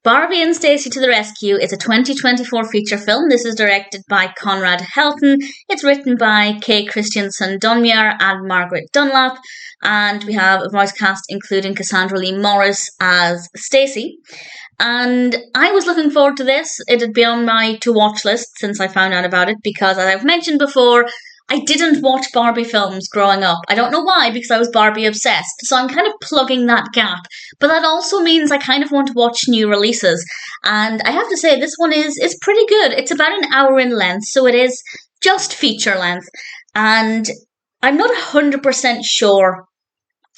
Barbie and Stacie to the Rescue is a 2024 feature film. This is directed by Conrad Helten. It's written by Christianson-Donmyer and Margaret Dunlap. And we have a voice cast including Cassandra Lee Morris as Stacie. And I was looking forward to this. It had been on my to-watch list since I found out about it because, as I've mentioned before, I didn't watch Barbie films growing up. I don't know why, because I was Barbie obsessed. So I'm kind of plugging that gap. But that also means I kind of want to watch new releases. And I have to say, this one is pretty good. It's about an hour in length, so it is just feature length. And I'm not 100% sure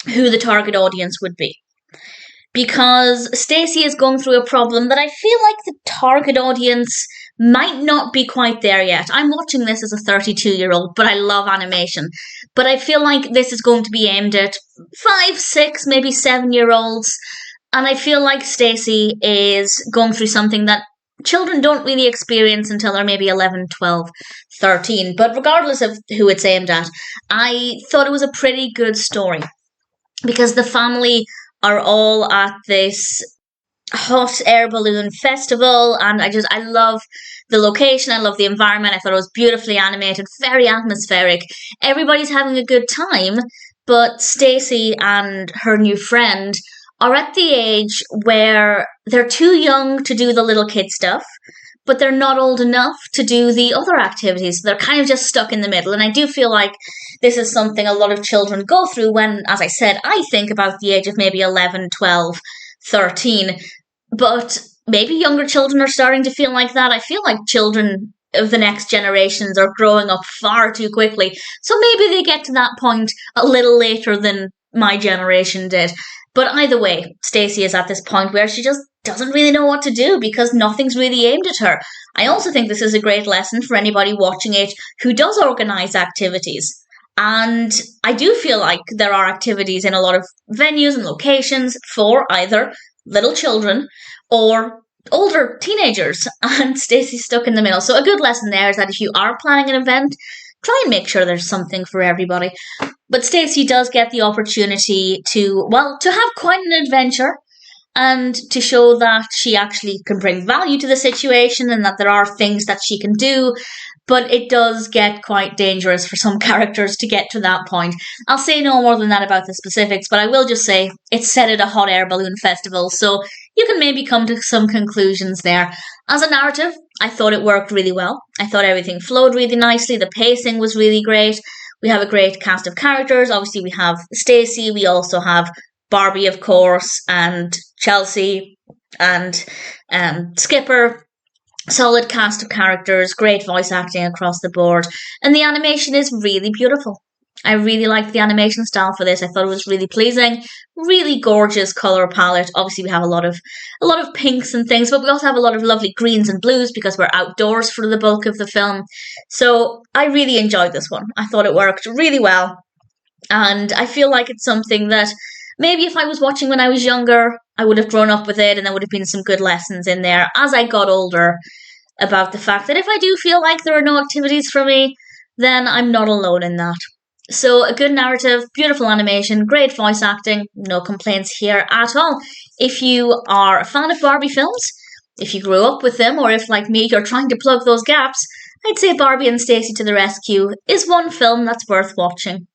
who the target audience would be. Because Stacie is going through a problem that I feel like the target audience might not be quite there yet. I'm watching this as a 32-year-old, but I love animation. But I feel like this is going to be aimed at 5, 6, maybe 7-year-olds. And I feel like Stacie is going through something that children don't really experience until they're maybe 11, 12, 13. But regardless of who it's aimed at, I thought it was a pretty good story. Because the family are all at this hot air balloon festival, and I love the location, I love the environment. I thought it was beautifully animated, very atmospheric. Everybody's having a good time, but Stacie and her new friend are at the age where they're too young to do the little kid stuff, but they're not old enough to do the other activities. They're kind of just stuck in the middle, and I do feel like this is something a lot of children go through when, as I said, I think about the age of maybe 11, 12, 13, but maybe younger children are starting to feel like that. I feel like children of the next generations are growing up far too quickly, so maybe they get to that point a little later than my generation did. But either way, Stacie is at this point where she just doesn't really know what to do because nothing's really aimed at her. I also think this is a great lesson for anybody watching it who does organise activities. And I do feel like there are activities in a lot of venues and locations for either little children or older teenagers, and Stacie's stuck in the middle. So a good lesson there is that if you are planning an event, try and make sure there's something for everybody. But Stacie does get the opportunity to have quite an adventure and to show that she actually can bring value to the situation and that there are things that she can do. But it does get quite dangerous for some characters to get to that point. I'll say no more than that about the specifics, but I will just say it's set at a hot air balloon festival, so you can maybe come to some conclusions there. As a narrative, I thought it worked really well. I thought everything flowed really nicely. The pacing was really great. We have a great cast of characters. Obviously, we have Stacie. We also have Barbie, of course, and Chelsea, and Skipper. Solid cast of characters, great voice acting across the board, and the animation is really beautiful. I really liked the animation style for this. I thought it was really pleasing, really gorgeous colour palette. Obviously, we have a lot of pinks and things, but we also have a lot of lovely greens and blues because we're outdoors for the bulk of the film. So I really enjoyed this one. I thought it worked really well, and I feel like it's something that maybe if I was watching when I was younger, I would have grown up with it and there would have been some good lessons in there as I got older about the fact that if I do feel like there are no activities for me, then I'm not alone in that. So a good narrative, beautiful animation, great voice acting, no complaints here at all. If you are a fan of Barbie films, if you grew up with them, or if, like me, you're trying to plug those gaps, I'd say Barbie and Stacie to the Rescue is one film that's worth watching.